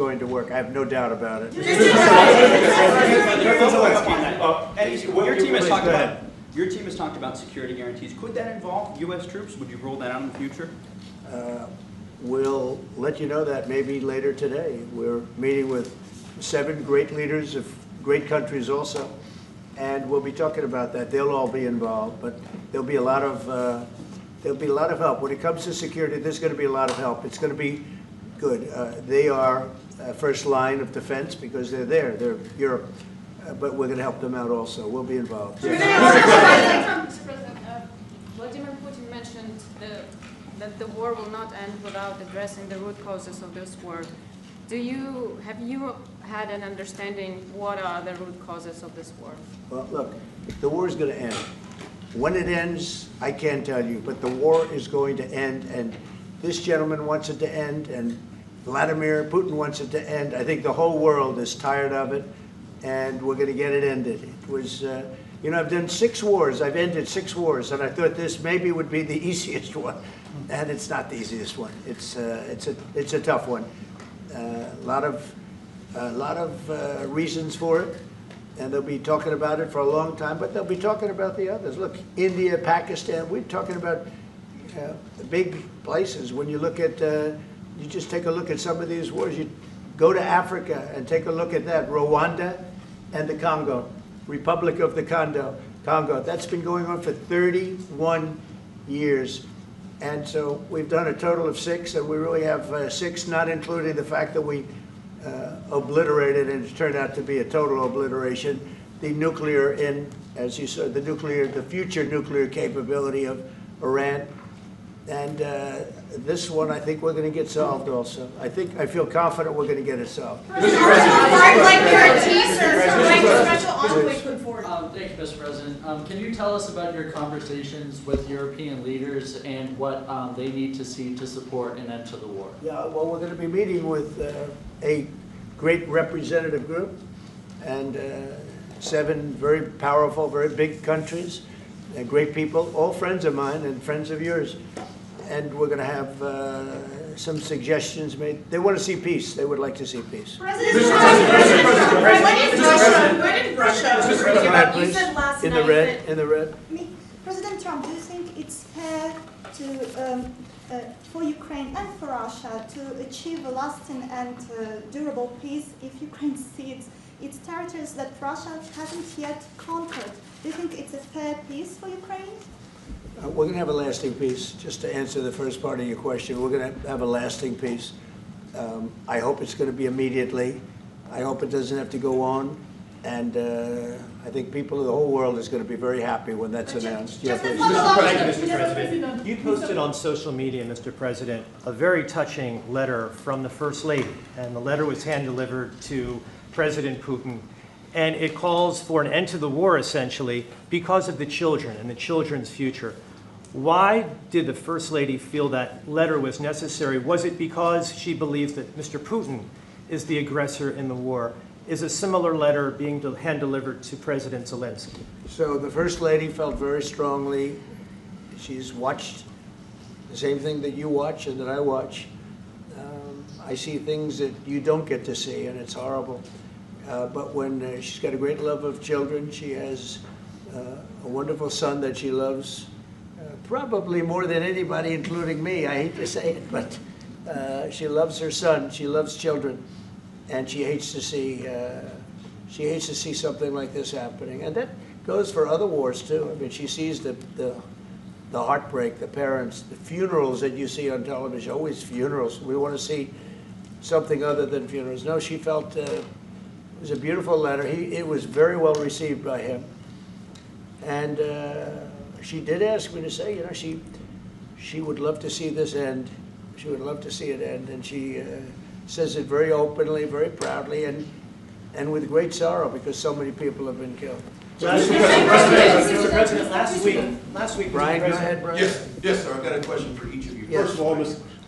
going to work. I have no doubt about it. Your team has talked about security guarantees. Could that involve U.S. troops? Would you roll that out in the future? We'll let you know that maybe later today. We're meeting with 7 great leaders of great countries also, and we'll be talking about that. They'll all be involved, but there'll be a lot of help when it comes to security. There's going to be a lot of help. It's going to be good. They are first line of defense because they're there. They're Europe, but we're going to help them out also. We'll be involved. Mr. President, Vladimir Putin mentioned that the war will not end without addressing the root causes of this war. Have you had an understanding what are the root causes of this war? Well, look, the war is going to end. When it ends, I can't tell you, but the war is going to end, and this gentleman wants it to end, and Vladimir Putin wants it to end. I think the whole world is tired of it, and we're going to get it ended. It was, you know, I've done 6 wars. I've ended 6 wars, and I thought this maybe would be the easiest one, and it's not the easiest one. It's a tough one. A lot of reasons for it, and they'll be talking about it for a long time, but they'll be talking about the others. Look, India, Pakistan, we're talking about the big places. When you look at, you just take a look at some of these wars. You go to Africa and take a look at that. Rwanda and the Congo, Republic of the Congo. That's been going on for 31 years. And so we've done a total of 6, and we really have 6, not including the fact that we obliterated, and it turned out to be a total obliteration, the nuclear, as you saw, the future nuclear capability of Iran. And this one, I think we're going to get solved also. I feel confident we're going to get it solved. Thank you, Mr. President. Can you tell us about your conversations with European leaders and what they need to see to support an end to the war? Yeah, well, we're going to be meeting with a great representative group and 7 very powerful, very big countries, and great people, all friends of mine and friends of yours. And we're going to have some suggestions made. They want to see peace. They would like to see peace. President, in the red. President Trump, do you think it's fair to, for Ukraine and for Russia to achieve a lasting and durable peace if Ukraine cedes its territories that Russia hasn't yet conquered? Do you think it's a fair peace for Ukraine? We're going to have a lasting peace. Just to answer the first part of your question, we're going to have a lasting peace. I hope it's going to be immediately. I hope it doesn't have to go on. And I think people of the whole world is going to be very happy when that's announced. Mr. President, you posted on social media, Mr. President, a very touching letter from the First Lady. And the letter was hand-delivered to President Putin. And it calls for an end to the war, essentially, because of the children and the children's future. Why did the First Lady feel that letter was necessary? Was it because she believes that Mr. Putin is the aggressor in the war? Is a similar letter being hand-delivered to President Zelensky? So the First Lady felt very strongly. She's watched the same thing that you watch and that I watch. I see things that you don't get to see, and it's horrible. But when she's got a great love of children, she has a wonderful son that she loves, probably more than anybody, including me. I hate to say it, but she loves her son. She loves children, and she hates to see something like this happening. And that goes for other wars too. I mean, she sees the heartbreak, the parents, the funerals that you see on television. Always funerals. We want to see something other than funerals. No, she felt. It was a beautiful letter. It was very well received by him. And she did ask me to say, you know, she would love to see this end. She would love to see it end. And she says it very openly, very proudly, and with great sorrow because so many people have been killed. Mr. President, last week, Brian, go ahead, Brian. Yes, sir. I've got a question for each of you. Yes. First of all,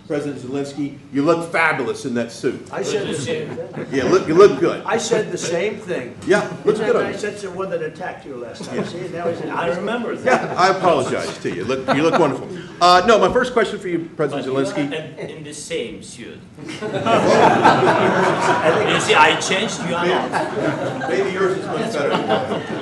President Zelensky, you look fabulous in that suit. I said the same thing. Yeah, you look good. I said the same thing. Yeah, looks Isn't good that on nice? you. That's the one that attacked you last time. See, now he's I remember that. Yeah, I apologize to you. You look wonderful. No, my first question for you, President Zelensky. In the same suit. You see, I changed, you are not. Maybe yours is much better.